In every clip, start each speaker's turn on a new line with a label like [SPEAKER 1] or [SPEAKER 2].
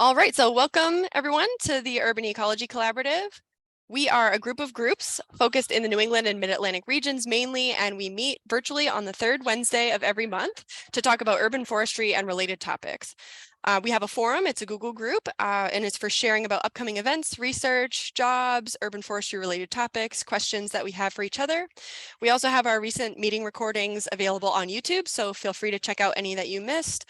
[SPEAKER 1] All right, so welcome everyone to the Urban Ecology Collaborative. We are a group of groups focused in the New England and Mid-Atlantic regions mainly, and we meet virtually on the third Wednesday of every month to talk about urban forestry and related topics. We have a forum, it's a Google group, and it's for sharing about upcoming events, research, jobs, urban forestry related topics, questions that we have for each other. We also have our recent meeting recordings available on YouTube, so feel free to check out any that you missed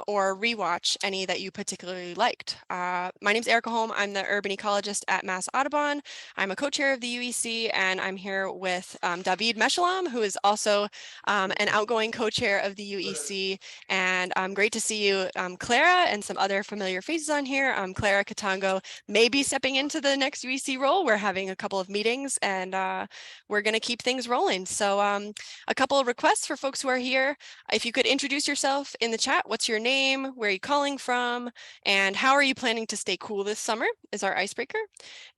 [SPEAKER 1] or rewatch any that you particularly liked. My name is Erica Holm. I'm the urban ecologist at Mass Audubon. I'm a co-chair of the UEC, and I'm here with David Meshalam, who is also an outgoing co-chair of the UEC. And great to see you, Clara, and some other familiar faces on here. Clara Katango may be stepping into the next UEC role. We're having a couple of meetings, and we're going to keep things rolling. So a couple of requests for folks who are here. If you could introduce yourself in the chat, what's your name, where are you calling from, and how are you planning to stay cool this summer is our icebreaker.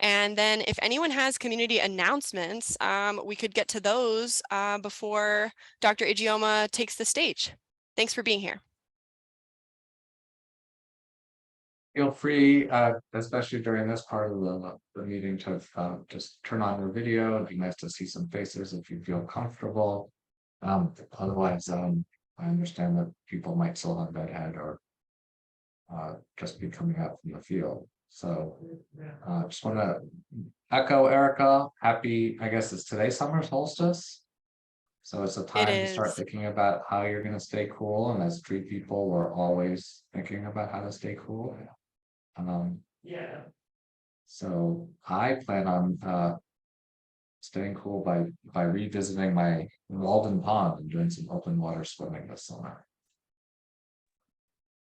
[SPEAKER 1] And then if anyone has community announcements, we could get to those before Dr. Ijeoma takes the stage. Thanks for being here.
[SPEAKER 2] Feel free, especially during this part of the meeting, to just turn on your video. It'd be nice to see some faces if you feel comfortable. Otherwise, I understand that people might still have that head or just be coming out from the field. So just want to echo Erica. Happy, I guess it's today summer solstice. So it's a time to start thinking about how you're going to stay cool. And as tree people, we're always thinking about how to stay cool. So I plan on staying cool by revisiting my Walden Pond and doing some open water swimming this summer.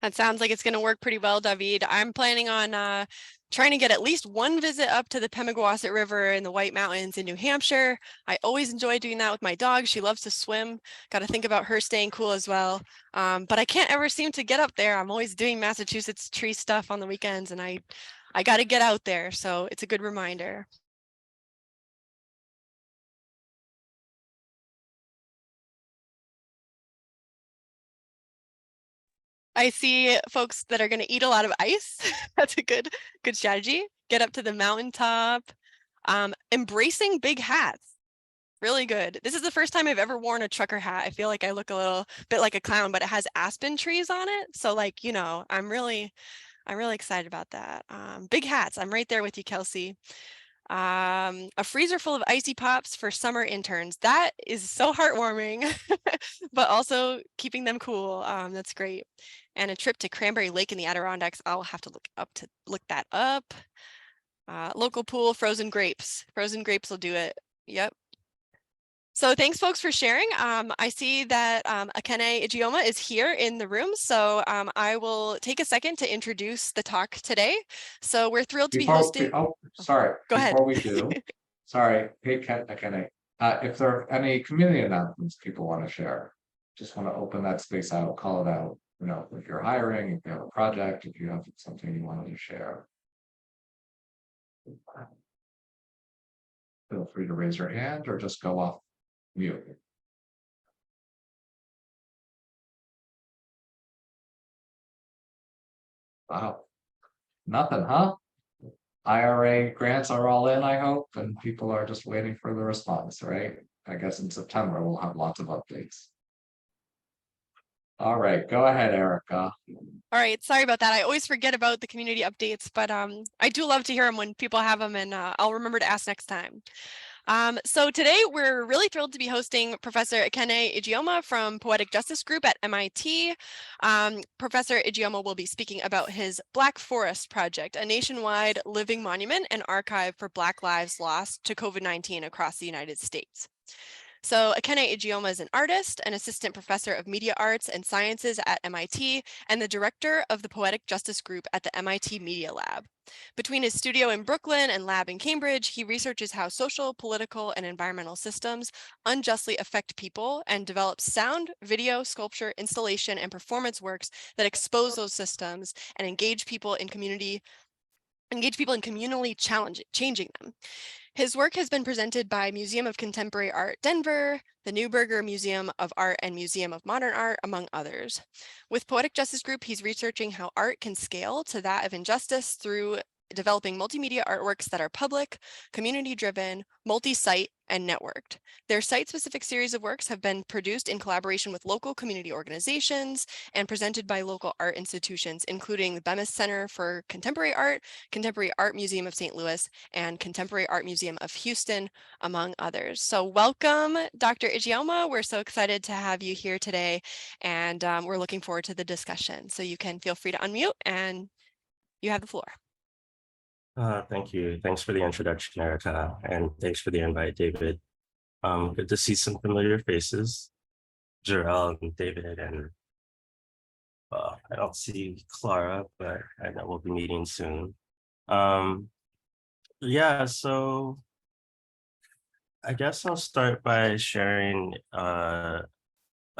[SPEAKER 1] That sounds like it's going to work pretty well, David. I'm planning on trying to get at least one visit up to the Pemigewasset River in the White Mountains in New Hampshire. I always enjoy doing that with my dog. She loves to swim. Got to think about her staying cool as well. But I can't ever seem to get up there. I'm always doing Massachusetts tree stuff on the weekends, and I got to get out there. So it's a good reminder. I see folks that are going to eat a lot of ice. That's a good strategy. Get up to the mountaintop. Embracing big hats. Really good. This is the first time I've ever worn a trucker hat. I feel like I look a little bit like a clown, but it has aspen trees on it. So like, you know, I'm really excited about that. Big hats. I'm right there with you, Kelsey. A freezer full of icy pops for summer interns. That is so heartwarming, but also keeping them cool. That's great. And a trip to Cranberry Lake in the Adirondacks. I'll have to look that up. Local pool, frozen grapes. Frozen grapes will do it. Yep. So thanks, folks, for sharing. I see that Ekene Ijeoma is here in the room, so I will take a second to introduce the talk today. So we're thrilled to be hosting.
[SPEAKER 2] Sorry.
[SPEAKER 1] Go ahead.
[SPEAKER 2] Before we do, sorry, hey, Ekene. If there are any community announcements people want to share, just want to open that space out, call it out. You know, if you're hiring, if you have a project, if you have something you wanted to share. Feel free to raise your hand or just go off mute. Wow. Nothing, huh? IRA grants are all in, I hope, and people are just waiting for the response, right? I guess in September we'll have lots of updates. All right, go ahead, Erica.
[SPEAKER 1] All right, sorry about that. I always forget about the community updates, but I do love to hear them when people have them, and I'll remember to ask next time. So today we're really thrilled to be hosting Professor Ekene Ijeoma from Poetic Justice Group at MIT. Professor Ijeoma will be speaking about his Black Forest Project, a nationwide living monument and archive for Black lives lost to COVID-19 across the United States. So Ekene Ijeoma is an artist, an assistant professor of media arts and sciences at MIT, and the director of the Poetic Justice Group at the MIT Media Lab. Between his studio in Brooklyn and lab in Cambridge, he researches how social, political, and environmental systems unjustly affect people and develops sound, video, sculpture, installation, and performance works that expose those systems and engage people in community engage people in communally changing them. His work has been presented by Museum of Contemporary Art Denver, the Neuberger Museum of Art and Museum of Modern Art, among others. With Poetic Justice Group, he's researching how art can scale to that of injustice through developing multimedia artworks that are public, community-driven, multi-site, and networked. Their site-specific series of works have been produced in collaboration with local community organizations and presented by local art institutions, including the Bemis Center for Contemporary Art, Contemporary Art Museum of St. Louis, and Contemporary Art Museum of Houston, among others. So welcome, Dr. Ijeoma. We're so excited to have you here today, and we're looking forward to the discussion. So you can feel free to unmute, and you have the floor.
[SPEAKER 3] Thank you. Thanks for the introduction, Erica, and thanks for the invite, David. Good to see some familiar faces, Jarell and David, and I don't see Clara, but I know we'll be meeting soon. Yeah, so I guess I'll start by sharing a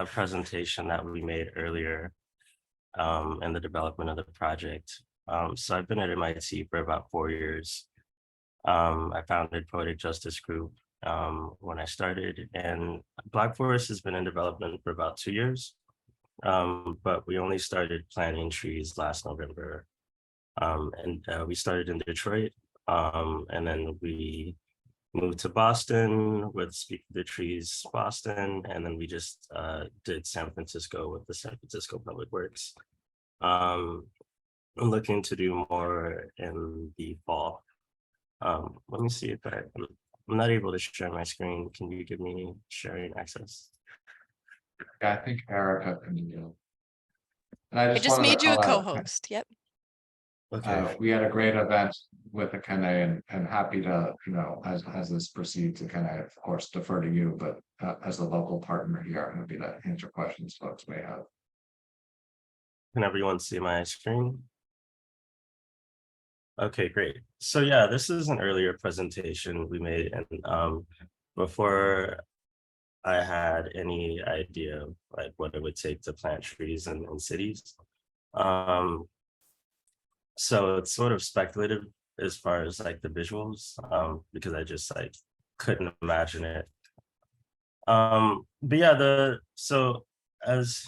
[SPEAKER 3] presentation that we made earlier in the development of the project. So I've been at MIT for about 4 years. I founded Poetic Justice Group when I started, and Black Forest has been in development for about 2 years. But we only started planting trees last November. And we started in Detroit, and then we moved to Boston with Speak the Trees Boston, and then we just did San Francisco with the San Francisco Public Works. I'm looking to do more in the fall. Let me see if I'm not able to share my screen. Can you give me sharing access?
[SPEAKER 2] Yeah, I think Erica can do. And
[SPEAKER 1] I just made you a
[SPEAKER 2] call out,
[SPEAKER 1] co-host. Yep.
[SPEAKER 3] Okay.
[SPEAKER 2] we had a great event with Ekene, and happy to, as this proceeds, to kind of course, defer to you, but as a local partner here, I'm happy to answer questions folks may have.
[SPEAKER 3] Can everyone see my screen? Okay, great. So yeah, this is an earlier presentation we made, and before I had any idea of like what it would take to plant trees in cities. So it's sort of speculative as far as like the visuals, because I just like couldn't imagine it. But yeah, so as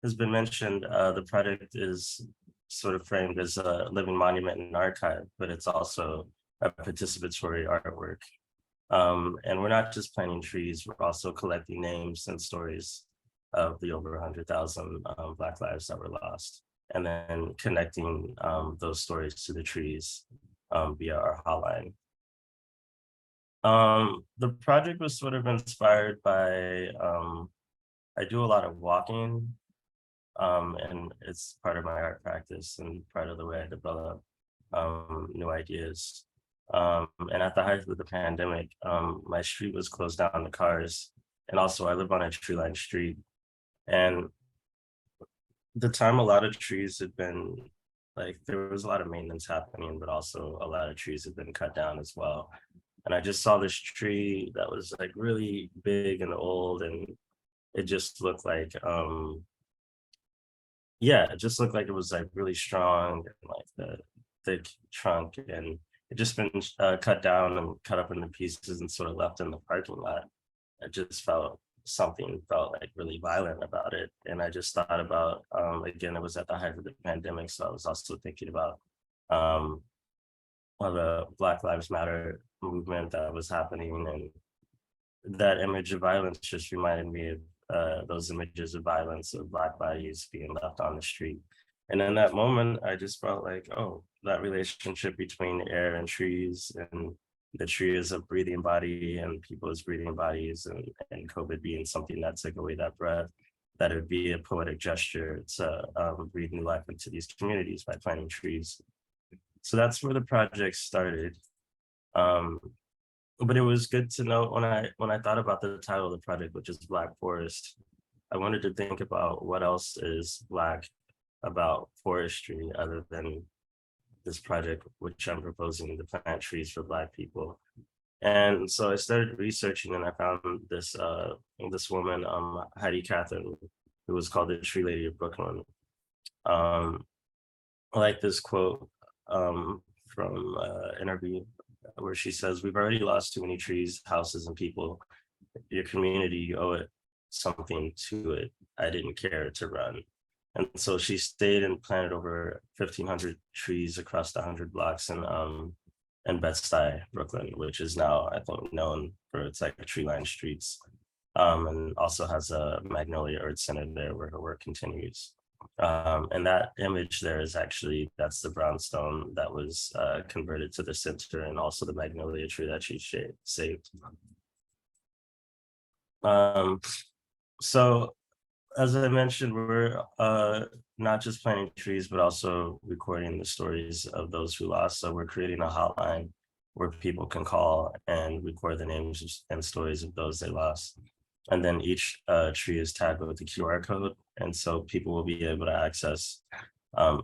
[SPEAKER 3] has been mentioned, the project is sort of framed as a living monument and archive, but it's also a participatory artwork. And we're not just planting trees, we're also collecting names and stories of the over 100,000 Black lives that were lost, and then connecting those stories to the trees via our hotline. The project was sort of inspired by, I do a lot of walking, and it's part of my art practice and part of the way I develop new ideas. And at the height of the pandemic, my street was closed down to cars. And also I live on a tree-lined street. And the time a lot of trees had been, like, there was a lot of maintenance happening, but also a lot of trees had been cut down as well. And I just saw this tree that was like really big and old, and it just looked like, yeah, it just looked like it was like really strong, and like the thick trunk, and it just been cut down and cut up into pieces and sort of left in the parking lot. It just something felt like really violent about it. And I just thought about, again, it was at the height of the pandemic. So I was also thinking about the Black Lives Matter movement that was happening. And that image of violence just reminded me of those images of violence of Black bodies being left on the street. And in that moment, I just felt like, oh, that relationship between air and trees, and the tree is a breathing body and people as breathing bodies, and COVID being something that took away that breath, that it would be a poetic gesture to breathe new life into these communities by planting trees. So that's where the project started. But it was good to know when I thought about the title of the project, which is Black Forest, I wanted to think about what else is Black about forestry other than this project, which I'm proposing to plant trees for Black people. And so I started researching, and I found this woman, Heidi Catherine, who was called the Tree Lady of Brooklyn. I like this quote from interview where she says, "We've already lost too many trees, houses, and people. Your community, you owe it something to it. I didn't care to run." And so she stayed and planted over 1,500 trees across the 100 blocks in Bed-Stuy, Brooklyn, which is now, I think, known for its like tree-lined streets. And also has a Magnolia Earth Center there where her work continues. And that image there is actually, that's the brownstone that was converted to the center, and also the magnolia tree that she saved. So as I mentioned, we're not just planting trees, but also recording the stories of those who lost. So we're creating a hotline where people can call and record the names and stories of those they lost. And then each tree is tagged with a QR code. And so people will be able to access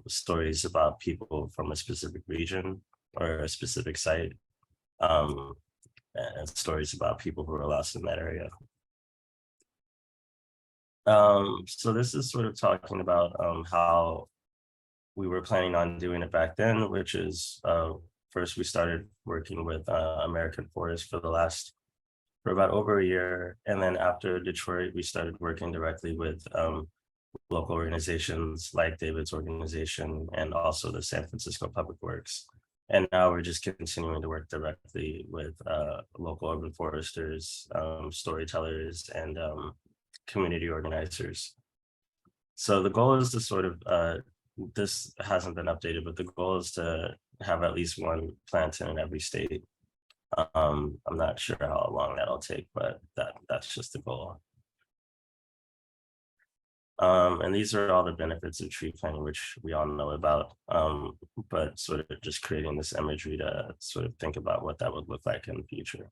[SPEAKER 3] stories about people from a specific region or a specific site, and stories about people who are lost in that area. So this is sort of talking about how we were planning on doing it back then, which is first we started working with American Forest for about over a year. And then after Detroit, we started working directly with local organizations like David's organization and also the San Francisco Public Works. And now we're just continuing to work directly with local urban foresters, storytellers, and community organizers. So the goal is to sort of, this hasn't been updated, but the goal is to have at least one planting in every state. I'm not sure how long that'll take, but that's just the goal. And these are all the benefits of tree planting, which we all know about, but sort of just creating this imagery to sort of think about what that would look like in the future.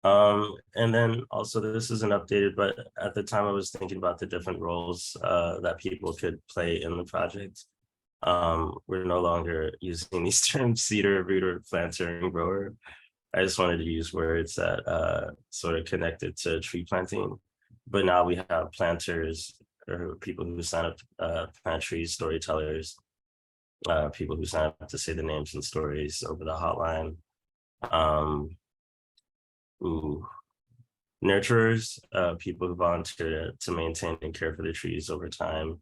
[SPEAKER 3] And then also this isn't updated, but at the time I was thinking about the different roles that people could play in the project. We're no longer using these terms seeder, rooter, planter, and grower. I just wanted to use words that sort of connected to tree planting. But now we have planters, or people who sign up to plant trees, storytellers, people who sign up to say the names and stories over the hotline. Nurturers, people who volunteer to maintain and care for the trees over time.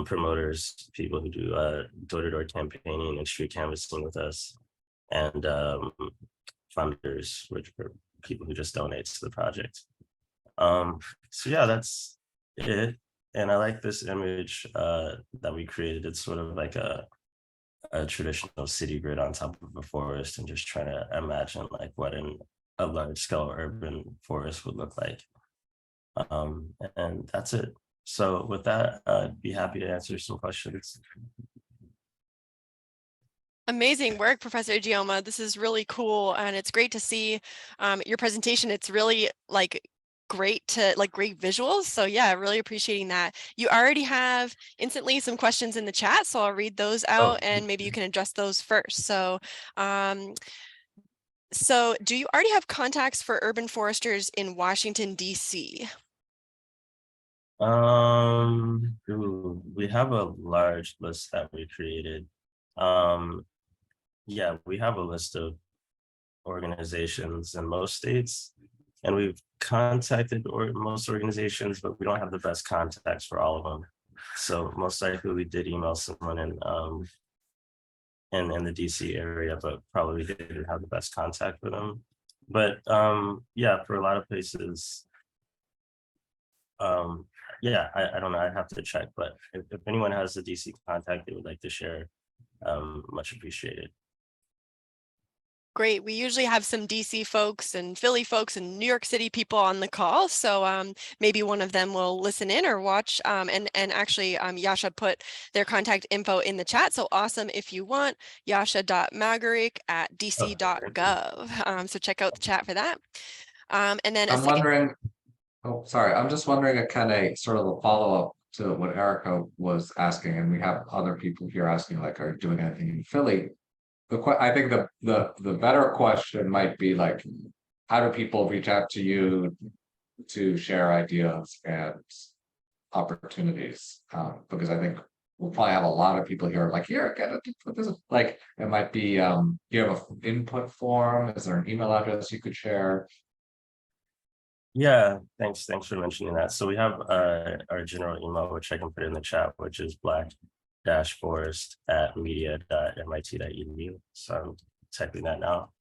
[SPEAKER 3] Promoters, people who do door-to-door campaigning and street canvassing with us, and funders, which are people who just donate to the project. So yeah, that's it. And I like this image that we created. It's sort of like a traditional city grid on top of a forest, and just trying to imagine like what a large-scale urban forest would look like. And that's it. So with that, I'd be happy to answer some questions.
[SPEAKER 1] Amazing work, Professor Ijeoma. This is really cool, and it's great to see your presentation. It's really great visuals. So yeah, really appreciating that. You already have instantly some questions in the chat, so I'll read those out and maybe you can address those first. So so do you already have contacts for urban foresters in Washington, D.C.?
[SPEAKER 3] We have a large list that we created. Yeah, we have a list of organizations in most states, and we've contacted most organizations, but we don't have the best contacts for all of them. So most likely we did email someone in the DC area, but probably didn't have the best contact with them. But yeah, for a lot of places, yeah, I don't know, I'd have to check, but if anyone has a DC contact they would like to share, much appreciated.
[SPEAKER 1] Great. We usually have some DC folks and Philly folks and New York City people on the call. So maybe one of them will listen in or watch. And actually, Yasha put their contact info in the chat. So awesome. If you want, yasha.magaric@dc.gov. So check out the chat for that. And then
[SPEAKER 2] I'm wondering, oh, sorry. I'm just wondering a kind of sort of a follow-up to what Erica was asking, and we have other people here asking, like, are you doing anything in Philly? I think the better question might be like, how do people reach out to you to share ideas and opportunities? Because I think we'll probably have a lot of people here like, here, get it. Like, it might be, do you have an input form? Is there an email address you could share?
[SPEAKER 3] Yeah, thanks for mentioning that. So we have our general email, which I can put in the chat, which is black-forest@media.mit.edu. So I'm typing that now.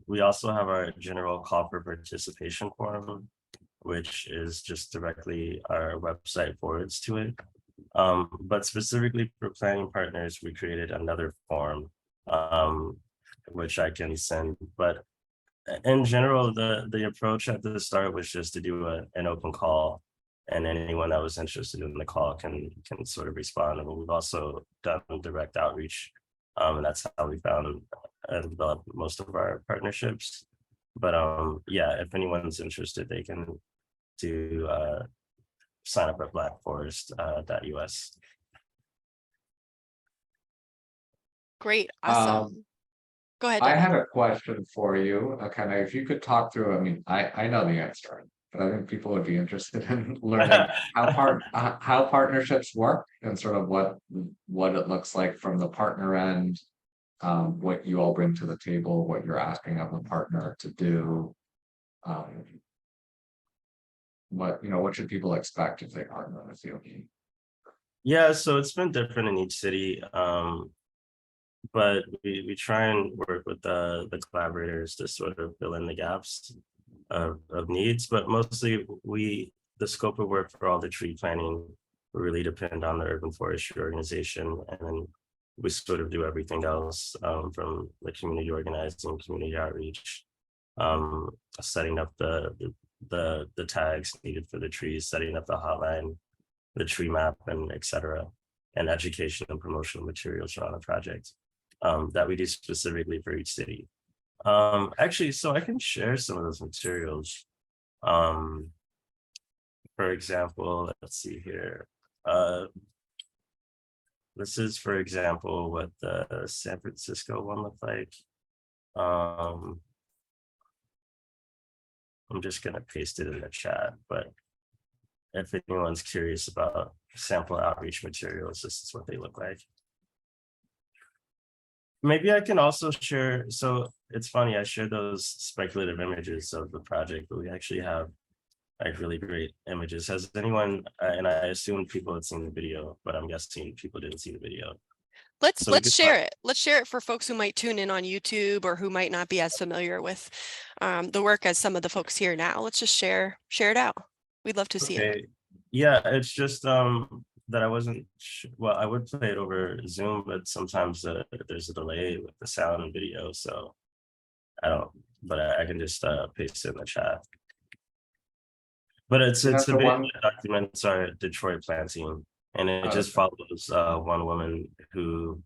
[SPEAKER 3] We also have our general call for participation form, which is just directly our website forwards to it. But specifically for planning partners, we created another form, which I can send. But in general, the approach at the start was just to do an open call, and anyone that was interested in the call can sort of respond. And we've also done direct outreach, and that's how we found and developed most of our partnerships. But yeah, if anyone's interested, they can do sign up at blackforest.us.
[SPEAKER 1] Great, awesome. Go ahead,
[SPEAKER 2] I
[SPEAKER 1] Devin.
[SPEAKER 2] had a question for you. Kind of, if you could talk through, I mean, I know the answer, but I think people would be interested in learning how partnerships work and sort of what it looks like from the partner end, what you all bring to the table, what you're asking of the partner to do. What should people expect if they partner with you?
[SPEAKER 3] Yeah, so it's been different in each city. But we try and work with the collaborators to sort of fill in the gaps of needs, but mostly the scope of work for all the tree planting will really depend on the urban forestry organization, and then we sort of do everything else, from the community organizing, community outreach, setting up the tags needed for the trees, setting up the hotline, the tree map, and etc., and education and promotional materials around the project. That we do specifically for each city. Actually, so I can share some of those materials. For example, let's see here. This is, for example, what the San Francisco one looked like. I'm just gonna paste it in the chat, but if anyone's curious about sample outreach materials, this is what they look like. Maybe I can also share, so it's funny, I shared those speculative images of the project, but we actually have like really great images. Has anyone, and I assume people had seen the video, but I'm guessing people didn't see the video.
[SPEAKER 1] Let's
[SPEAKER 3] So
[SPEAKER 1] share it. Let's share it for folks who might tune in on YouTube or who might not be as familiar with the work as some of the folks here now. Let's just share it out. We'd love to see it.
[SPEAKER 3] Yeah, it's just that I wasn't well, I would play it over Zoom, but sometimes there's a delay with the sound and video, so but I can just paste it in the chat. But it's the video that documents our Detroit planting, and it just follows one woman who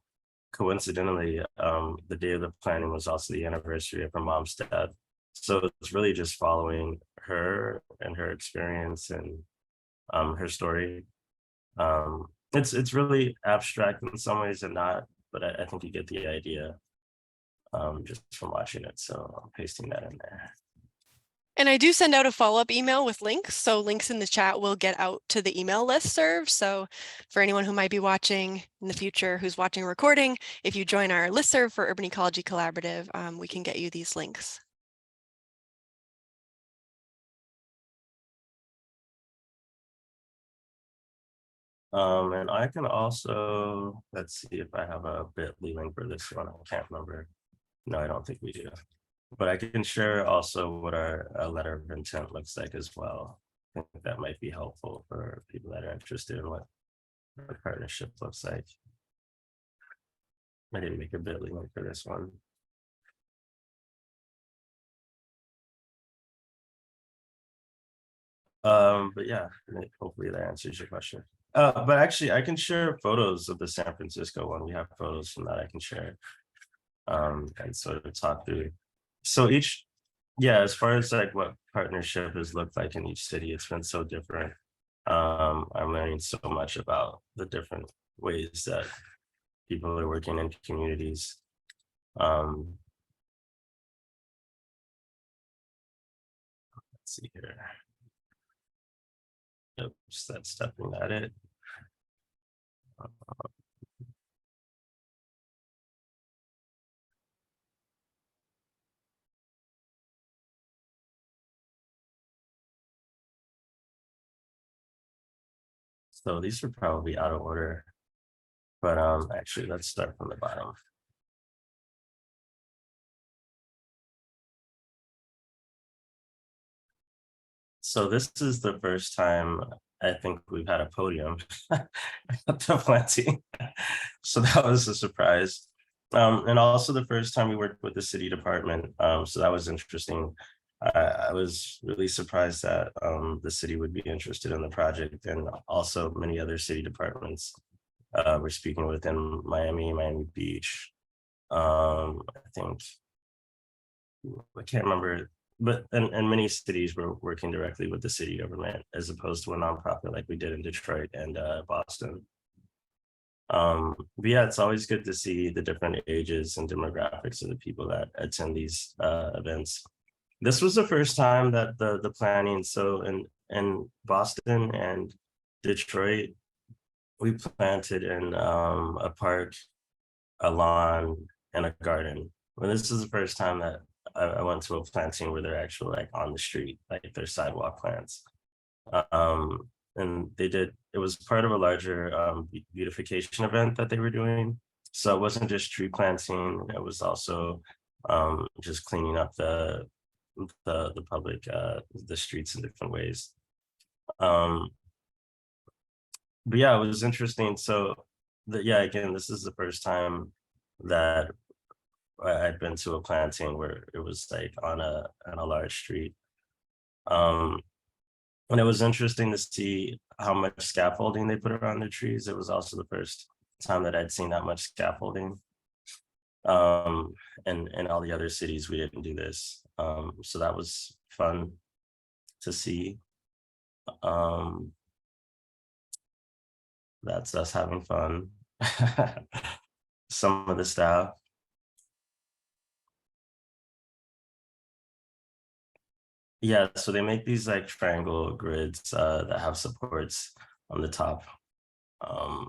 [SPEAKER 3] coincidentally the day of the planting was also the anniversary of her mom's death. So it's really just following her and her experience and her story. It's really abstract in some ways and not, but I think you get the idea just from watching it. So I'm pasting that in there.
[SPEAKER 1] And I do send out a follow-up email with links. So links in the chat will get out to the email listserv. So for anyone who might be watching in the future, who's watching a recording, if you join our listserv for Urban Ecology Collaborative, we can get you these links.
[SPEAKER 3] And I can also, let's see if I have a bit.ly link for this one. I can't remember. No, I don't think we do. But I can share also what our letter of intent looks like as well. I think that might be helpful for people that are interested in what our partnership looks like. I didn't make a bit.ly link for this one. But yeah, hopefully that answers your question. But actually, I can share photos of the San Francisco one. We have photos from that I can share, and sort of talk through. So as far as like what partnership has looked like in each city, it's been so different. I'm learning so much about the different ways that people are working in communities. Let's see here. Yep, just that stepping at it. So these are probably out of order, but actually let's start from the bottom. So this is the first time I think we've had a podium at the planting. So that was a surprise. And also the first time we worked with the city department. So that was interesting. I was really surprised that the city would be interested in the project, and also many other city departments were speaking within Miami Beach. I think, I can't remember, but and many cities were working directly with the city government as opposed to a nonprofit like we did in Detroit and Boston. But yeah, it's always good to see the different ages and demographics of the people that attend these events. This was the first time that the planning, so in Boston and Detroit, we planted in a park, a lawn, and a garden. Well, this is the first time that I went to a planting where they're actually like on the street, like they're sidewalk plants. And it was part of a larger beautification event that they were doing. So it wasn't just tree planting, it was also just cleaning up the public, the streets in different ways. But yeah, it was interesting. So yeah, again, this is the first time that I'd been to a planting where it was like on a large street. And it was interesting to see how much scaffolding they put around the trees. It was also the first time that I'd seen that much scaffolding. And in all the other cities, we didn't do this. So that was fun to see. That's us having fun. Some of the staff. Yeah, so they make these like triangle grids that have supports on the top. I'm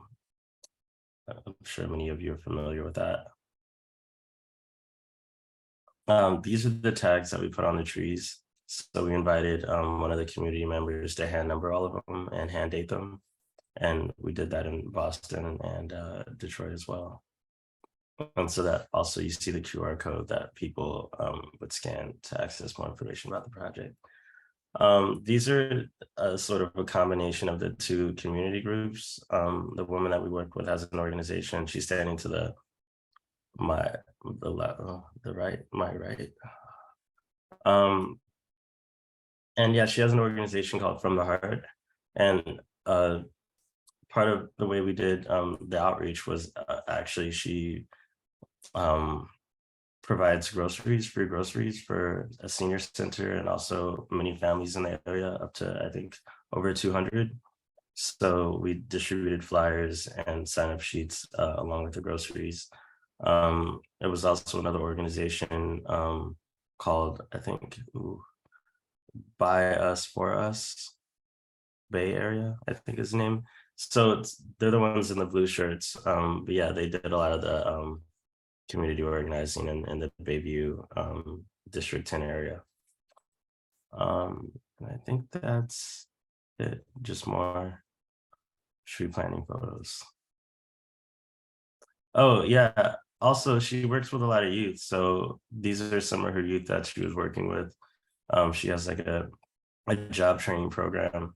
[SPEAKER 3] sure many of you are familiar with that. These are the tags that we put on the trees. So we invited one of the community members to hand number all of them and hand date them. And we did that in Boston and Detroit as well. And so that also you see the QR code that people would scan to access more information about the project. These are sort of a combination of the two community groups. The woman that we work with has an organization. She's standing to my right. And yeah, she has an organization called From the Heart. And part of the way we did the outreach was actually she provides free groceries for a senior center and also many families in the area, up to I think over 200. So we distributed flyers and sign-up sheets along with the groceries. It was also another organization called, I think, By Us For Us, Bay Area, I think is the name. So they're the ones in the blue shirts. But yeah, they did a lot of the community organizing in the Bayview District 10 area. And I think that's it, just more tree planting photos. Oh yeah, also she works with a lot of youth. So these are some of her youth that she was working with. She has like a job training program.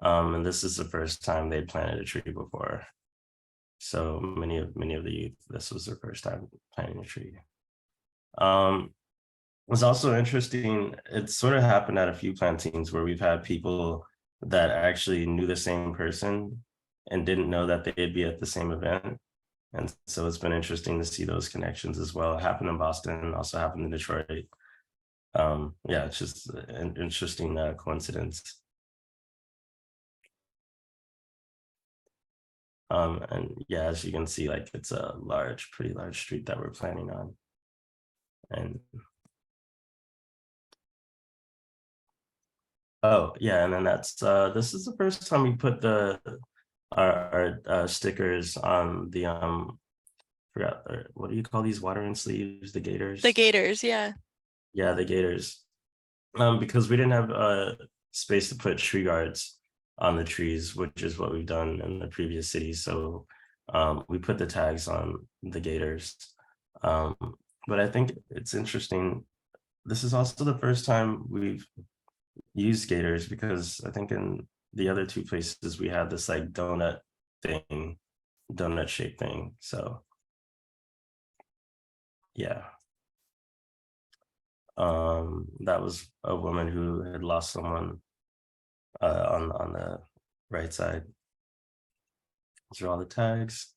[SPEAKER 3] And this is the first time they'd planted a tree before. So many of the youth, this was their first time planting a tree. It was also interesting, it sort of happened at a few plantings where we've had people that actually knew the same person and didn't know that they'd be at the same event. And so it's been interesting to see those connections as well. It happened in Boston, also happened in Detroit. Yeah, it's just an interesting coincidence. And yeah, as you can see, like it's a pretty large street that we're planning on. And oh yeah, and then that's this is the first time we put the our stickers on the forgot what do you call these watering sleeves, the gaiters?
[SPEAKER 1] The gators, yeah.
[SPEAKER 3] Yeah, the gators. Because we didn't have space to put tree guards on the trees, which is what we've done in the previous cities. So we put the tags on the gators. But I think it's interesting. This is also the first time we've used gators, because I think in the other two places we had this like donut shaped thing. So yeah. That was a woman who had lost someone on the right side. Those are all the tags.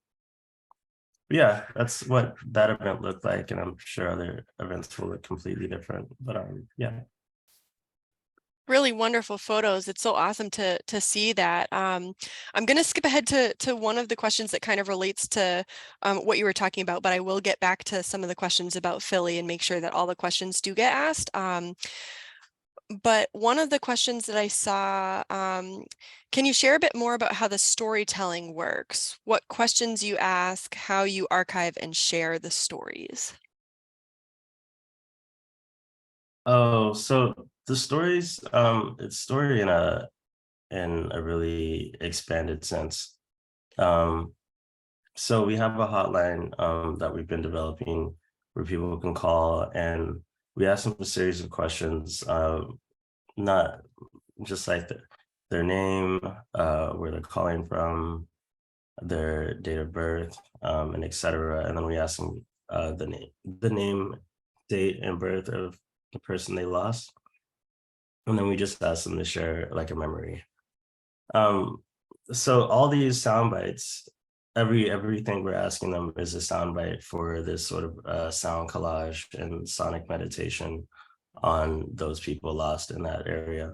[SPEAKER 3] But yeah, that's what that event looked like, and I'm sure other events will look completely different. But yeah.
[SPEAKER 1] Really wonderful photos. It's so awesome to see that. I'm going to skip ahead to one of the questions that kind of relates to what you were talking about, but I will get back to some of the questions about Philly and make sure that all the questions do get asked. But one of the questions that I saw, can you share a bit more about how the storytelling works? What questions you ask, how you archive and share the stories?
[SPEAKER 3] Oh, so the stories, it's story in a really expanded sense. So we have a hotline that we've been developing where people can call, and we ask them a series of questions, not just like their name, where they're calling from, their date of birth, and etc. And then we ask them the name, date, and birth of the person they lost. And then we just ask them to share like a memory. So all these sound bites, everything we're asking them is a sound bite for this sort of sound collage and sonic meditation on those people lost in that area.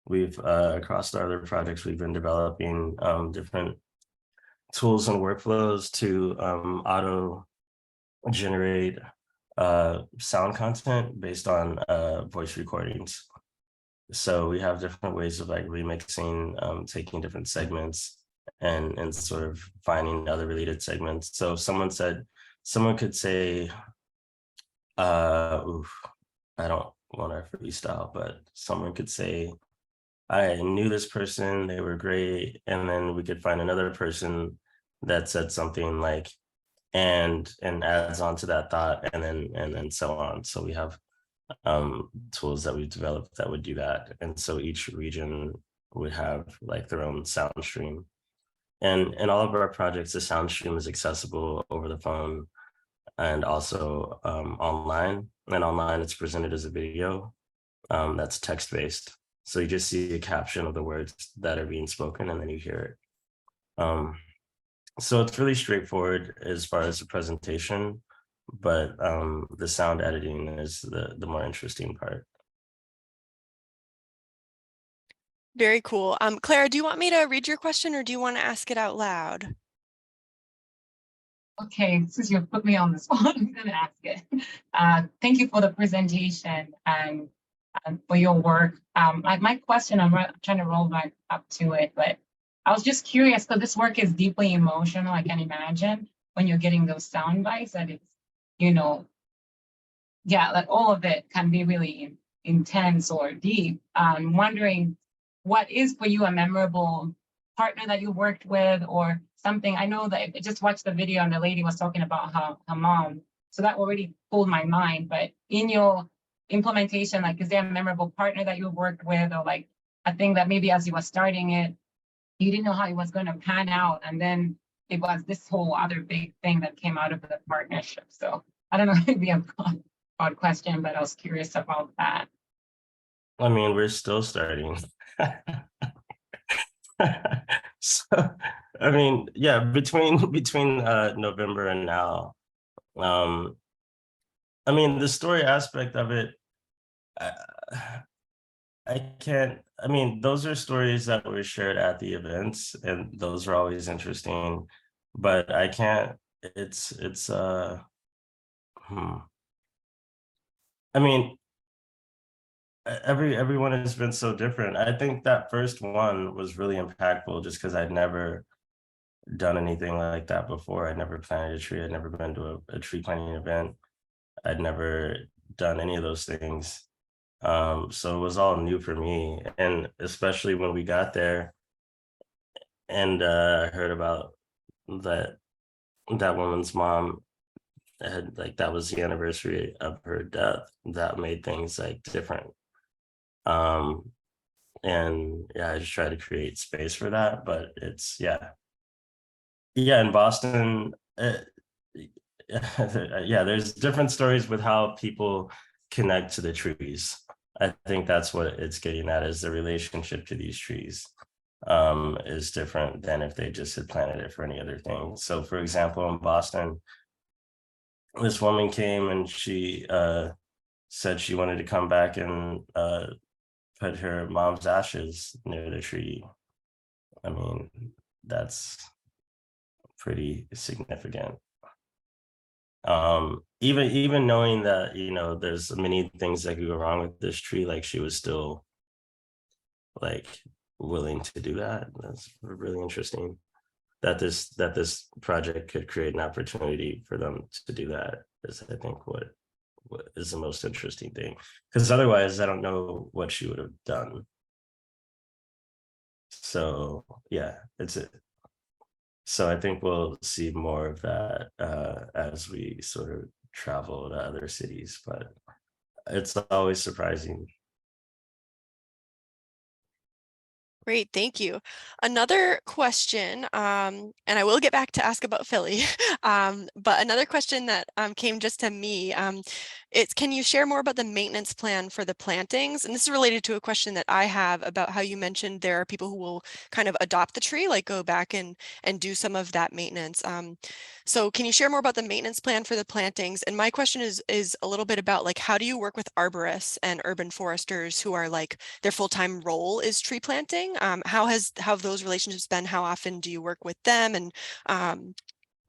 [SPEAKER 3] We've across the other projects, we've been developing different tools and workflows to auto generate sound content based on voice recordings. So we have different ways of like remixing, taking different segments and sort of finding other related segments. So someone could say, oof, I don't want to freestyle, but someone could say, I knew this person, they were great. And then we could find another person that said something like, and adds on to that thought, and then so on. So we have tools that we've developed that would do that. And so each region would have like their own sound stream. And in all of our projects, the sound stream is accessible over the phone and also online. And online, it's presented as a video that's text-based. So you just see a caption of the words that are being spoken, and then you hear it. So it's really straightforward as far as the presentation, but the sound editing is the more interesting part.
[SPEAKER 1] Very cool. Clara, do you want me to read your question or do you want to ask it out loud?
[SPEAKER 4] Okay, since you put me on the spot, I'm going to ask it. Thank you for the presentation and for your work. My question, I'm trying to roll back up to it, but I was just curious, because this work is deeply emotional, I can imagine, when you're getting those sound bites, that it's, you know, yeah, like all of it can be really intense or deep. I'm wondering, what is for you a memorable partner that you worked with or something? I know that I just watched the video and the lady was talking about her mom. So that already pulled my mind, but in your implementation, like, is there a memorable partner that you worked with, or like a thing that maybe as you were starting it, you didn't know how it was going to pan out, and then it was this whole other big thing that came out of the partnership? So I don't know, maybe a broad question, but I was curious about that.
[SPEAKER 3] I mean, we're still starting. So, I mean, yeah, between November and now, I mean, the story aspect of it, I can't, I mean, those are stories that were shared at the events, and those are always interesting, but I can't, I mean, everyone has been so different. I think that first one was really impactful just because I'd never done anything like that before. I'd never planted a tree. I'd never been to a tree planting event. I'd never done any of those things. So it was all new for me. And especially when we got there and I heard about that woman's mom had, like, that was the anniversary of her death, that made things like different. And yeah, I just try to create space for that, but it's, yeah, in Boston, yeah, there's different stories with how people connect to the trees. I think that's what it's getting at, is the relationship to these trees is different than if they just had planted it for any other thing. So for example, in Boston, this woman came and she said she wanted to come back and put her mom's ashes near the tree. I mean, that's pretty significant. Even knowing that, you know, there's many things that could go wrong with this tree, like, she was still like willing to do that. That's really interesting, that this project could create an opportunity for them to do that, is, I think, what is the most interesting thing, because otherwise I don't know what she would have done. So yeah, it's it. So I think we'll see more of that as we sort of travel to other cities, but it's always surprising.
[SPEAKER 1] Great, thank you. Another question, and I will get back to ask about Philly, but another question that came just to me, it's, can you share more about the maintenance plan for the plantings? And this is related to a question that I have about how you mentioned there are people who will kind of adopt the tree, like go back and do some of that maintenance. So can you share more about the maintenance plan for the plantings? And my question is a little bit about, like, how do you work with arborists and urban foresters who are, like, their full-time role is tree planting? How have those relationships been? How often do you work with them? And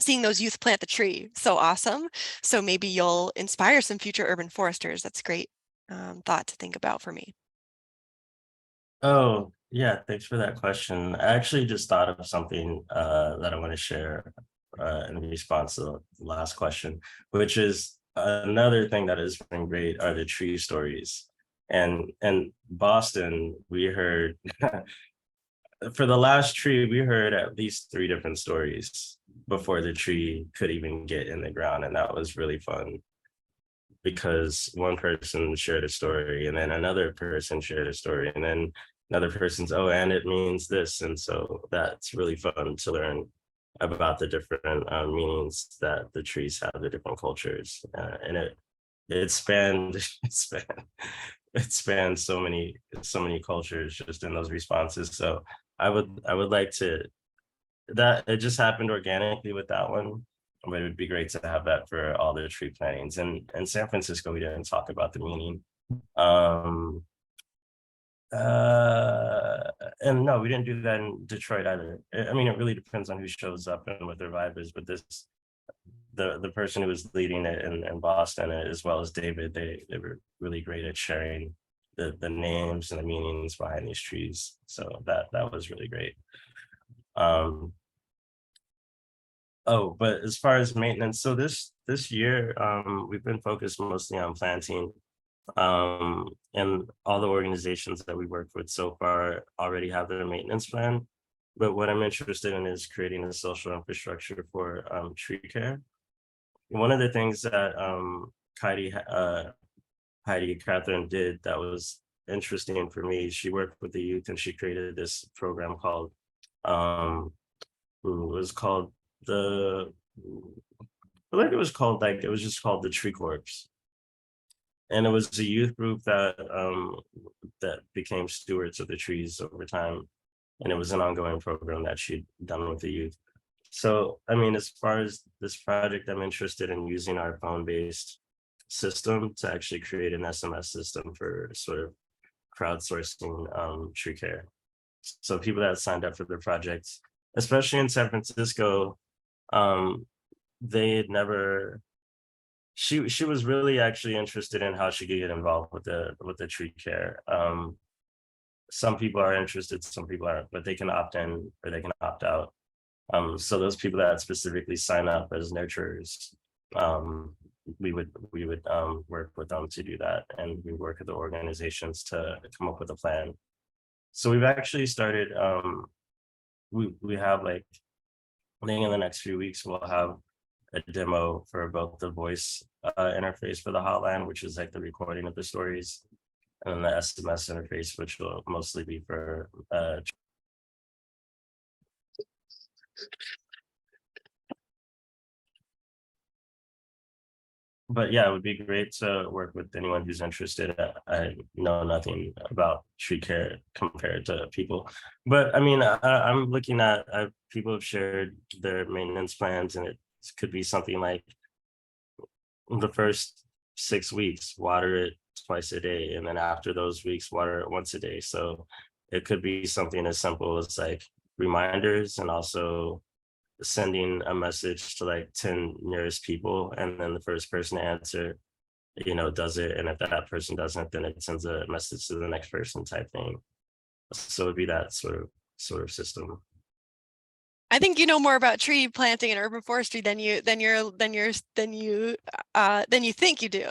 [SPEAKER 1] seeing those youth plant the tree, so awesome. So maybe you'll inspire some future urban foresters. That's a great thought to think about for me.
[SPEAKER 3] Oh, yeah, thanks for that question. I actually just thought of something that I want to share in response to the last question, which is another thing that has been great are the tree stories. And in Boston, we heard for the last tree, we heard at least 3 different stories before the tree could even get in the ground. And that was really fun, because one person shared a story and then another person shared a story and then another person's, oh, and it means this. And so that's really fun to learn about the different meanings that the trees have, the different cultures. And it spanned it spanned so many cultures just in those responses. So I would like to, that it just happened organically with that one, but it would be great to have that for all the tree plantings. And in San Francisco, we didn't talk about the meaning. And no, we didn't do that in Detroit either. I mean, it really depends on who shows up and what their vibe is, but the person who was leading it in Boston, as well as David, they were really great at sharing the names and the meanings behind these trees. So that was really great. Oh, but as far as maintenance, so this year, we've been focused mostly on planting. And all the organizations that we work with so far already have their maintenance plan. But what I'm interested in is creating a social infrastructure for tree care. One of the things that Heidi Catherine did that was interesting for me, she worked with the youth and she created this program called, it was called the, I think it was called, like, it was just called the Tree Corps. And it was a youth group that that became stewards of the trees over time. And it was an ongoing program that she'd done with the youth. So, I mean, as far as this project, I'm interested in using our phone-based system to actually create an SMS system for sort of crowdsourcing tree care. So people that signed up for the project, especially in San Francisco, they had never, she was really actually interested in how she could get involved with the tree care. Some people are interested, some people aren't, but they can opt in or they can opt out. So those people that specifically sign up as nurturers, we would work with them to do that, and we work with the organizations to come up with a plan. So we've actually started. We have like, I think in the next few weeks we'll have a demo for both the voice interface for the hotline, which is like the recording of the stories, and then the SMS interface, which will mostly be for but yeah, it would be great to work with anyone who's interested. I know nothing about tree care compared to people, but I mean, I'm looking at people have shared their maintenance plans, and it could be something like the first 6 weeks, water it twice a day, and then after those weeks, water it once a day. So it could be something as simple as like reminders, and also sending a message to like 10 nearest people, and then the first person to answer, does it. And if that person doesn't, then it sends a message to the next person type thing. So it'd be that sort of system.
[SPEAKER 1] I think you know more about tree planting and urban forestry than you think you do.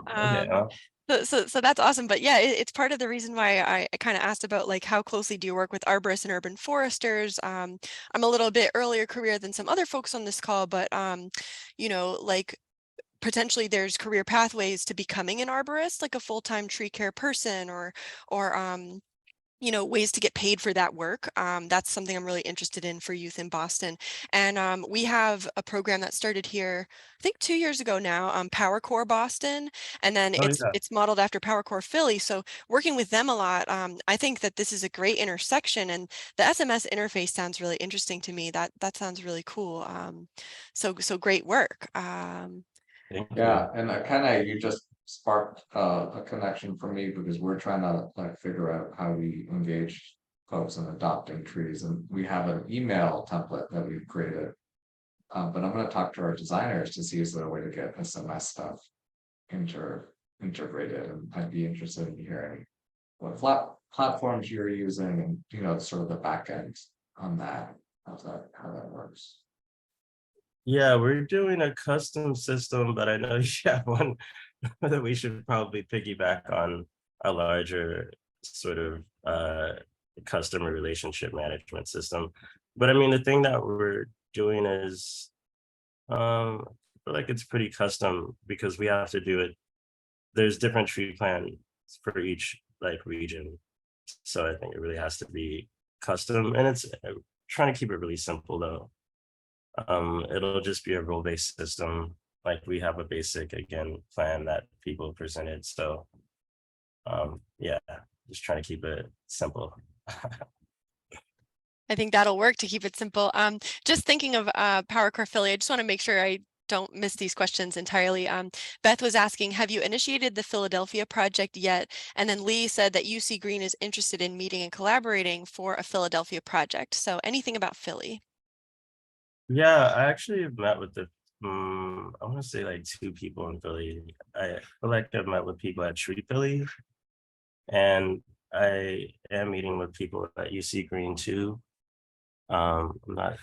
[SPEAKER 3] Yeah.
[SPEAKER 1] So that's awesome. But yeah, it's part of the reason why I kind of asked about like how closely do you work with arborists and urban foresters. I'm a little bit earlier career than some other folks on this call, but like potentially there's career pathways to becoming an arborist, like a full-time tree care person, or ways to get paid for that work. That's something I'm really interested in for youth in Boston. And we have a program that started here, I think 2 years ago now, Power Core Boston, and then
[SPEAKER 3] Oh,
[SPEAKER 1] it's
[SPEAKER 3] yeah.
[SPEAKER 1] it's modeled after Power Core Philly. So working with them a lot, I think that this is a great intersection, and the SMS interface sounds really interesting to me. That sounds really cool. So great work.
[SPEAKER 3] Thank
[SPEAKER 2] Yeah,
[SPEAKER 3] you.
[SPEAKER 2] and you just sparked a connection for me, because we're trying to like figure out how we engage folks in adopting trees, and we have an email template that we've created. But I'm going to talk to our designers to see is there a way to get SMS stuff integrated, and I'd be interested in hearing what platforms you're using, and sort of the back end on that, how that works.
[SPEAKER 3] Yeah, we're doing a custom system, but I know you have one that we should probably piggyback on a larger sort of customer relationship management system. But I mean, the thing that we're doing is, I feel like it's pretty custom, because we have to do it. There's different tree plans for each like region. So I think it really has to be custom, and it's trying to keep it really simple though. It'll just be a role-based system. Like we have a basic, again, plan that people presented. So yeah, just trying to keep it simple.
[SPEAKER 1] I think that'll work to keep it simple. Just thinking of Power Core Philly, I just want to make sure I don't miss these questions entirely. Beth was asking, have you initiated the Philadelphia project yet? And then Lee said that UC Green is interested in meeting and collaborating for a Philadelphia project. So anything about Philly?
[SPEAKER 3] Yeah, I actually have met with I want to say like 2 people in Philly. I feel like I've met with people at Tree Philly, and I am meeting with people at UC Green too. I'm not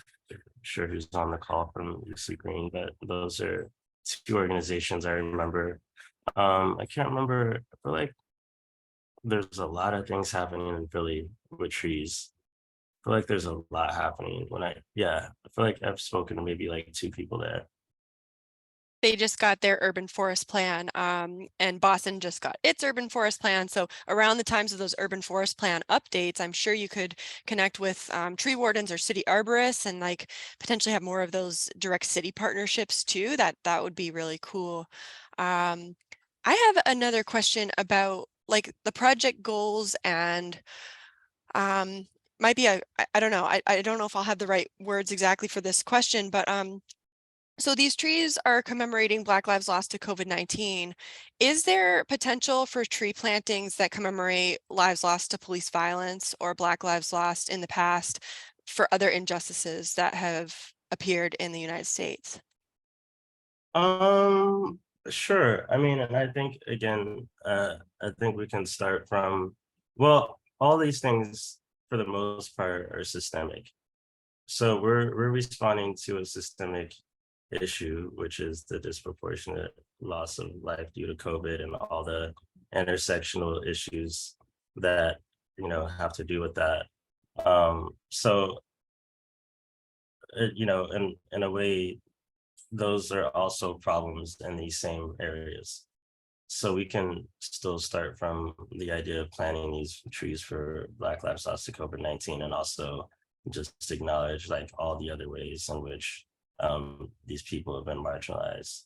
[SPEAKER 3] sure who's on the call from UC Green, but those are 2 organizations I remember. I can't remember. I feel like there's a lot of things happening in Philly with trees. I feel like there's a lot happening I feel like I've spoken to maybe like 2 people there.
[SPEAKER 1] They just got their urban forest plan, and Boston just got its urban forest plan. So around the times of those urban forest plan updates, I'm sure you could connect with tree wardens or city arborists, and like potentially have more of those direct city partnerships too. That would be really cool. I have another question about like the project goals, and might be I don't know. I don't know if I'll have the right words exactly for this question, but so these trees are commemorating Black Lives Lost to COVID-19. Is there potential for tree plantings that commemorate lives lost to police violence or Black Lives Lost in the past for other injustices that have appeared in the United States?
[SPEAKER 3] Sure. I mean, and I think again, I think we can start from, well, all these things for the most part are systemic. So we're responding to a systemic issue, which is the disproportionate loss of life due to COVID and all the intersectional issues that have to do with that. So in a way, those are also problems in these same areas. So we can still start from the idea of planting these trees for Black Lives Lost to COVID-19, and also just acknowledge like all the other ways in which these people have been marginalized.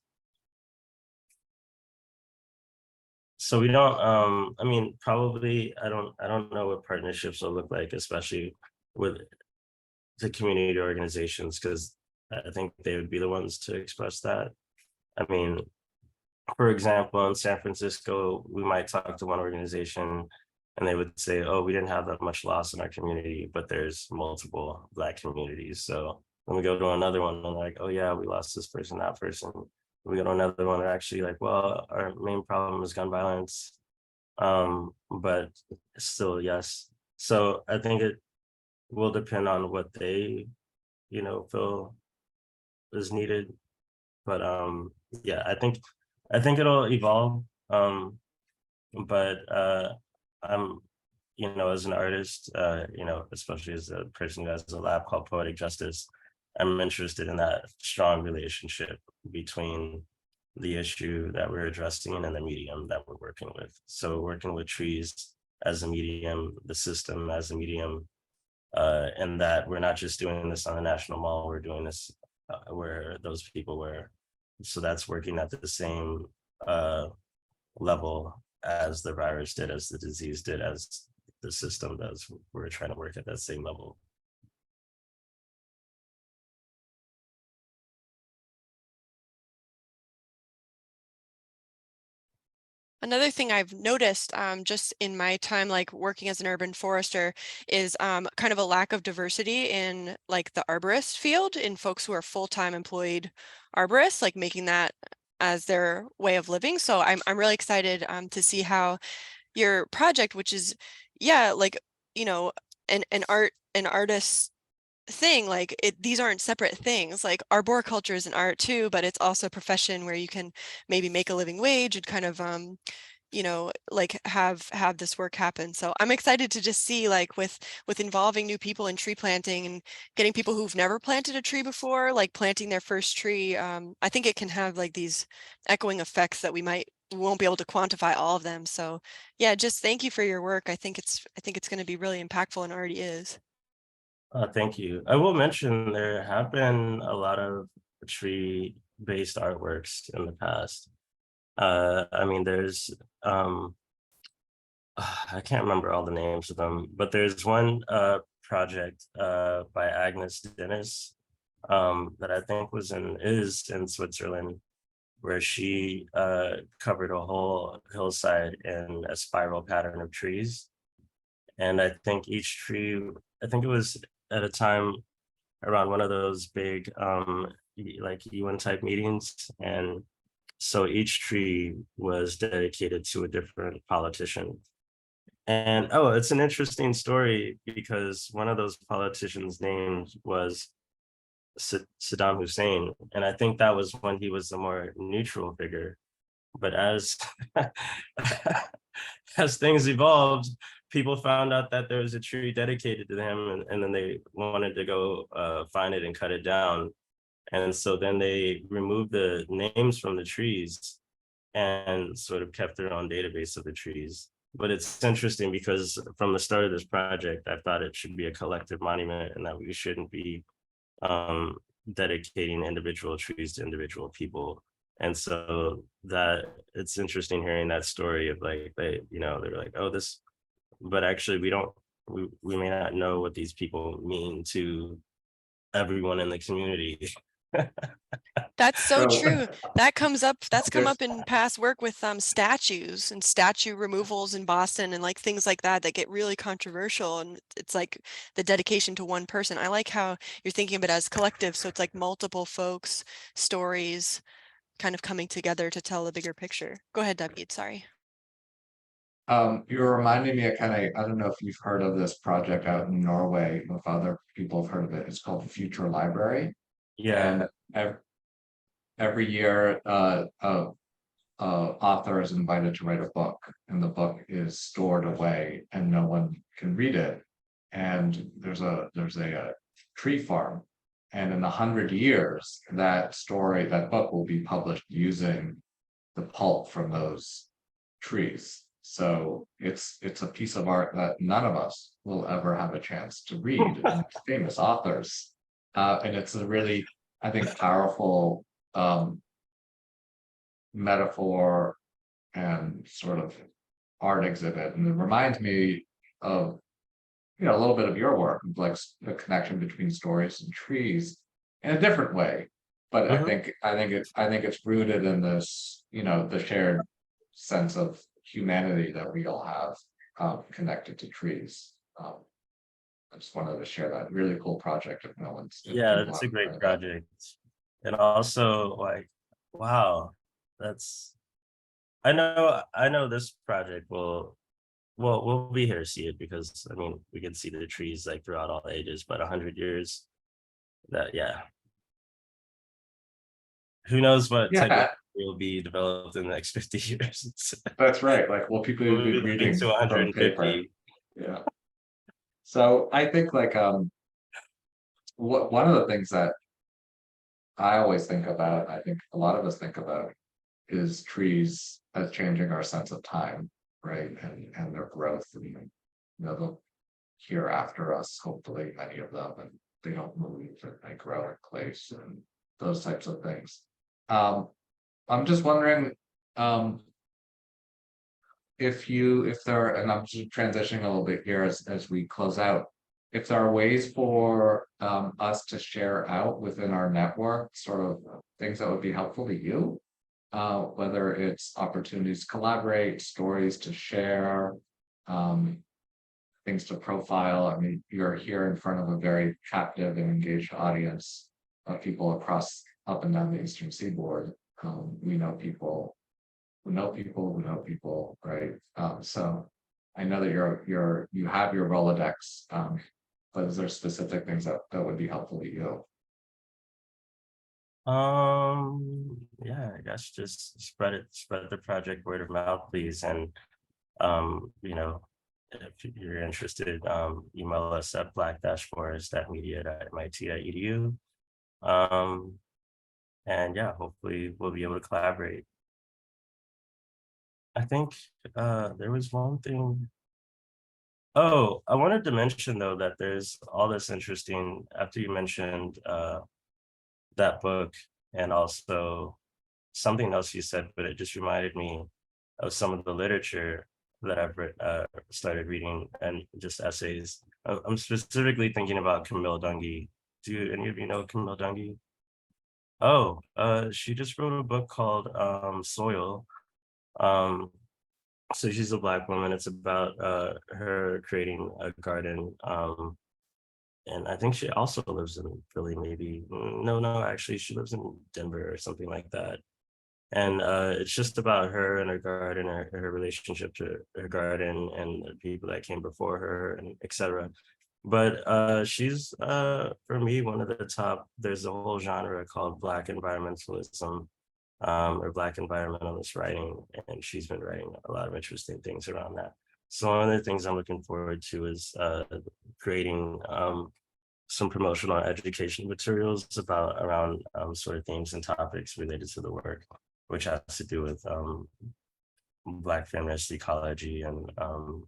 [SPEAKER 3] So we don't, I mean, probably, I don't know what partnerships will look like, especially with the community organizations, because I think they would be the ones to express that. I mean, for example, in San Francisco, we might talk to one organization and they would say, oh, we didn't have that much loss in our community, but there's multiple Black communities. So when we go to another one, they're like, oh yeah, we lost this person, that person. We go to another one, they're actually like, well, our main problem is gun violence. But still, yes. So I think it will depend on what they, feel is needed. But yeah, I think it'll evolve. But I'm, as an artist, especially as a person who has a lab called Poetic Justice, I'm interested in that strong relationship between the issue that we're addressing and the medium that we're working with. So working with trees as a medium, the system as a medium, and that we're not just doing this on the National Mall, we're doing this where those people were. So that's working at the same level as the virus did, as the disease did, as the system does. We're trying to work at that same level.
[SPEAKER 1] Another thing I've noticed just in my time like working as an urban forester is kind of a lack of diversity in like the arborist field, in folks who are full-time employed arborists, like making that as their way of living. So I'm really excited to see how your project, which is, yeah, like, an artist thing, like these aren't separate things. Like arboriculture is an art too, but it's also a profession where you can maybe make a living wage and kind of like have this work happen. So I'm excited to just see, like, with involving new people in tree planting and getting people who've never planted a tree before, like planting their first tree. I think it can have like these echoing effects that we won't be able to quantify all of them. So yeah, just thank you for your work. I think it's going to be really impactful, and already is.
[SPEAKER 3] Thank you. I will mention there have been a lot of tree-based artworks in the past. I mean, there's, I can't remember all the names of them, but there's one project by Agnes Dennis that I think is in Switzerland, where she covered a whole hillside in a spiral pattern of trees. And I think each tree, I think it was at a time around one of those big like UN type meetings. And so each tree was dedicated to a different politician. And oh, it's an interesting story because one of those politicians' names was Saddam Hussein. And I think that was when he was a more neutral figure. But as as things evolved, people found out that there was a tree dedicated to him, and then they wanted to go find it and cut it down. And so then they removed the names from the trees and sort of kept their own database of the trees. But it's interesting because from the start of this project, I thought it should be a collective monument and that we shouldn't be dedicating individual trees to individual people. And so that it's interesting hearing that story of like, they're like, oh, this, but actually we may not know what these people mean to everyone in the community.
[SPEAKER 1] That's so
[SPEAKER 2] So-
[SPEAKER 1] true. That's come
[SPEAKER 2] Yes.
[SPEAKER 1] up in past work with statues and statue removals in Boston and like things like that get really controversial. And it's like the dedication to one person. I like how you're thinking of it as collective. So it's like multiple folks' stories kind of coming together to tell a bigger picture. Go ahead, David. Sorry.
[SPEAKER 2] You're reminding me of I don't know if you've heard of this project out in Norway, if other people have heard of it. It's called Future Library.
[SPEAKER 3] Yeah.
[SPEAKER 2] And every year, author is invited to write a book, and the book is stored away and no one can read it. And there's a tree farm, and in 100 years, that book will be published using the pulp from those trees. So it's a piece of art that none of us will ever have a chance to read. And famous authors, and it's a really, I think, powerful metaphor and sort of art exhibit. And it reminds me of, a little bit of your work, like the connection between stories and trees in a different way. But I think it's rooted in this, the shared sense of humanity that we all have, connected to trees. I just wanted to share that really cool project. If no one's,
[SPEAKER 3] Yeah, it's a great project. And also, like, wow, I know this project we'll be here to see it, because I mean, we can see the trees like throughout all ages, but 100 years, yeah. Who knows what technology will be developed in the next 50 years.
[SPEAKER 2] That's right. Like, well, people will be reading
[SPEAKER 3] to 150.
[SPEAKER 2] Yeah. So I think one of the things that I always think about, I think a lot of us think about, is trees as changing our sense of time, right? And their growth, and they'll here after us, hopefully many of them, and they don't move and they grow in place and those types of things. I'm just wondering, if there, and I'm just transitioning a little bit here as we close out, if there are ways for us to share out within our network, sort of things that would be helpful to you, whether it's opportunities to collaborate, stories to share, things to profile. I mean, you're here in front of a very captive and engaged audience of people up and down the Eastern Seaboard. We know people who know people who know people, right? So I know that you have your Rolodex, but is there specific things that would be helpful to you?
[SPEAKER 3] Yeah, I guess just spread the project word of mouth, please. And if you're interested, email us at black-forest@media.mit.edu. And yeah, hopefully we'll be able to collaborate. I think there was one thing. Oh, I wanted to mention though that there's all this interesting, after you mentioned that book, and also something else you said, but it just reminded me of some of the literature that I've started reading, and just essays. I'm specifically thinking about Camille Dungy. Do any of you know Camille Dungy? Oh, she just wrote a book called Soil. So she's a Black woman. It's about her creating a garden. And I think she also lives in Philly, maybe. No, actually, she lives in Denver or something like that. And it's just about her and her garden, her relationship to her garden and the people that came before her, and etc. But she's, for me, one of the top. There's a whole genre called Black environmentalism, or Black environmentalist writing, and she's been writing a lot of interesting things around that. So one of the things I'm looking forward to is creating some promotional education materials around sort of themes and topics related to the work, which has to do with Black feminist ecology and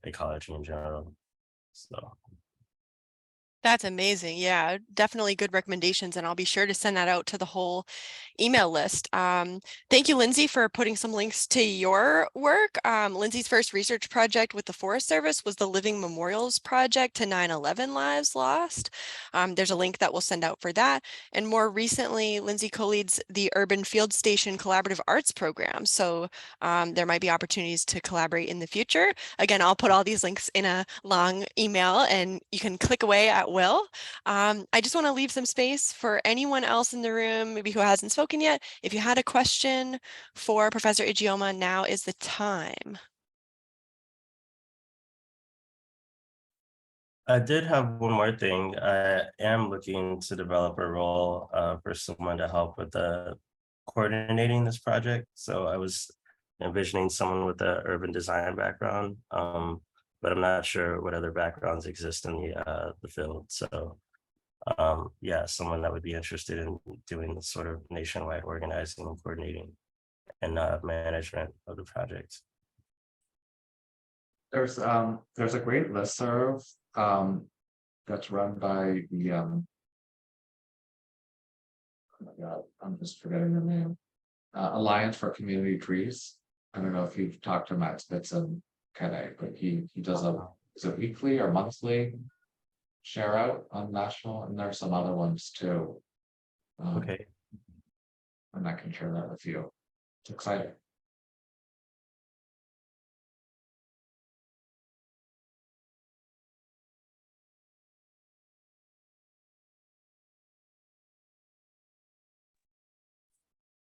[SPEAKER 3] ecology in general. So
[SPEAKER 1] That's amazing. Yeah, definitely good recommendations, and I'll be sure to send that out to the whole email list. Thank you, Lindsay, for putting some links to your work. Lindsay's first research project with the Forest Service was the Living Memorials Project to 9/11 Lives Lost. There's a link that we'll send out for that. And more recently, Lindsay co-leads the Urban Field Station Collaborative Arts Program. So there might be opportunities to collaborate in the future. Again, I'll put all these links in a long email, and you can click away at will. I just want to leave some space for anyone else in the room, maybe who hasn't spoken yet. If you had a question for Professor Ijeoma, now is the time.
[SPEAKER 3] I did have one more thing. I am looking to develop a role for someone to help with coordinating this project. So I was envisioning someone with an urban design background, but I'm not sure what other backgrounds exist in the field. So yeah, someone that would be interested in doing the sort of nationwide organizing and coordinating and management of the project.
[SPEAKER 2] There's a great listserv that's run by the oh my God, I'm just forgetting the name. Alliance for Community Trees. I don't know if you've talked to Matt Spitzen, but he does is it weekly or monthly share out on national, and there's some other ones too.
[SPEAKER 3] Okay.
[SPEAKER 2] And I can share that with you. It's exciting.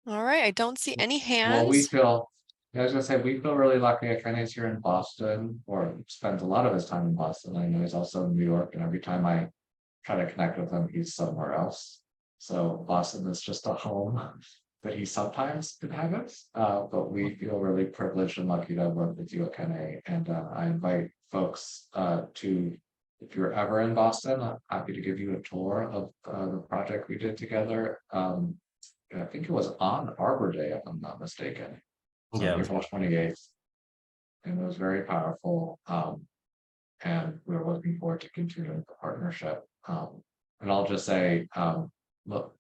[SPEAKER 1] All right, I don't see any
[SPEAKER 2] Well, we
[SPEAKER 1] hands.
[SPEAKER 2] feel, I was gonna say, we feel really lucky. Ekene's here in Boston, or spends a lot of his time in Boston. I know he's also in New York, and every time I try to connect with him, he's somewhere else. So Boston is just a home that he sometimes inhabits. But we feel really privileged and lucky to work with you, Ekene. And I invite folks to, if you're ever in Boston, I'm happy to give you a tour of the project we did together. I think it was on Arbor Day, if I'm not mistaken. So
[SPEAKER 3] Yeah.
[SPEAKER 2] April 28th. And it was very powerful. And we're looking forward to continuing the partnership. And I'll just say, look,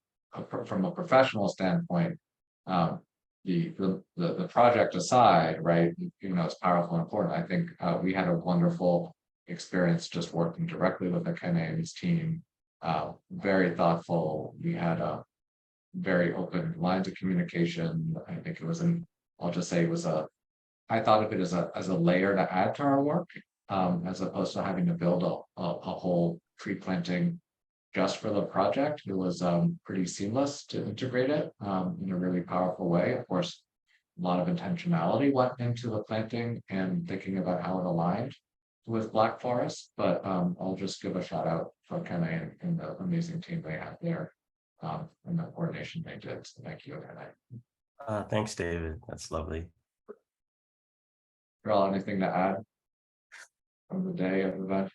[SPEAKER 2] from a professional standpoint, the project aside, right, even though it's powerful and important, I think we had a wonderful experience just working directly with Ekene and his team. Very thoughtful. We had a very open lines of communication. I think it was I'll just say it was I thought of it as a layer to add to our work, as opposed to having to build a whole tree planting just for the project. It was pretty seamless to integrate it in a really powerful way. Of course, a lot of intentionality went into the planting and thinking about how it aligned with Black Forest, but I'll just give a shout out for Ekene and the amazing team they have there. And the coordination they did. So thank you, Ekene.
[SPEAKER 3] Thanks, David. That's lovely.
[SPEAKER 2] Carol, anything to add from the day of the event?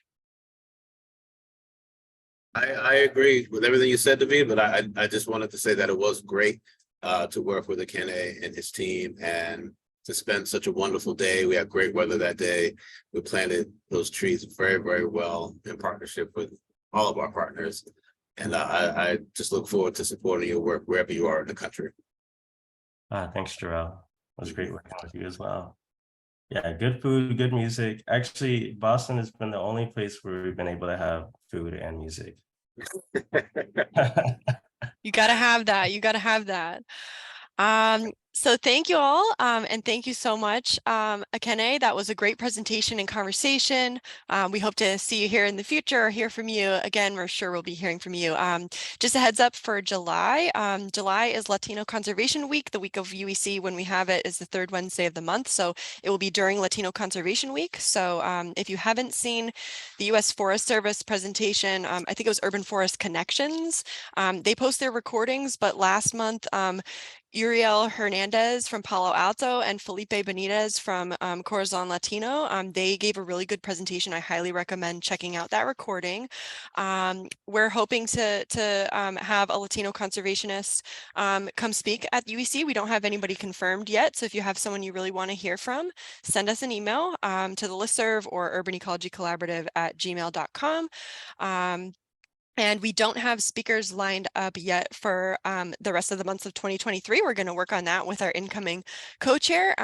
[SPEAKER 5] I agree with everything you said to me, but I just wanted to say that it was great to work with Ekene and his team and to spend such a wonderful day. We had great weather that day. We planted those trees very, very well in partnership with all of our partners. And I just look forward to supporting your work wherever you are in the country.
[SPEAKER 3] Thanks, Jarrell. It was great working with you as well. Yeah, good food, good music. Actually, Boston has been the only place where we've been able to have food and music.
[SPEAKER 1] You got to have that. You got to have that. So thank you all, and thank you so much, Ekene. That was a great presentation and conversation. We hope to see you here in the future or hear from you again. We're sure we'll be hearing from you. Just a heads up for July. July is Latino Conservation Week. The week of UEC, when we have it, is the third Wednesday of the month. So it will be during Latino Conservation Week. So if you haven't seen the U.S. Forest Service presentation, I think it was Urban Forest Connections. They post their recordings, but last month, Uriel Hernandez from Palo Alto and Felipe Benitez from Corazon Latino. They gave a really good presentation. I highly recommend checking out that recording. We're hoping to have a Latino conservationist come speak at UEC. We don't have anybody confirmed yet. So if you have someone you really want to hear from, send us an email to the listserv or urbanecologycollaborative@gmail.com. And we don't have speakers lined up yet for the rest of the months of 2023. We're going to work on that with our incoming co-chair,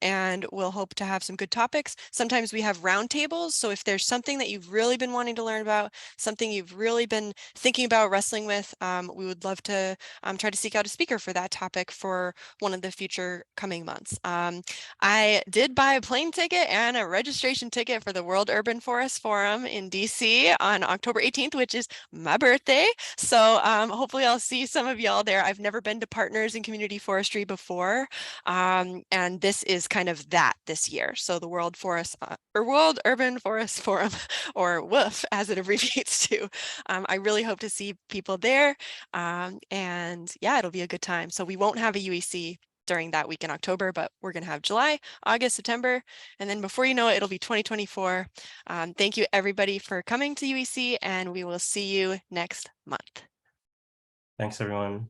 [SPEAKER 1] and we'll hope to have some good topics. Sometimes we have roundtables. So if there's something that you've really been wanting to learn about, something you've really been thinking about wrestling with, we would love to try to seek out a speaker for that topic for one of the future coming months. I did buy a plane ticket and a registration ticket for the World Urban Forest Forum in DC on October 18th, which is my birthday. So hopefully I'll see some of y'all there. I've never been to Partners in Community Forestry before. And this is kind of that this year. So the World Urban Forest Forum, or WOOF as it abbreviates to. I really hope to see people there. And yeah, it'll be a good time. So we won't have a UEC during that week in October, but we're going to have July, August, September, and then before you know it, it'll be 2024. Thank you everybody for coming to UEC, and we will see you next month.
[SPEAKER 3] Thanks, everyone.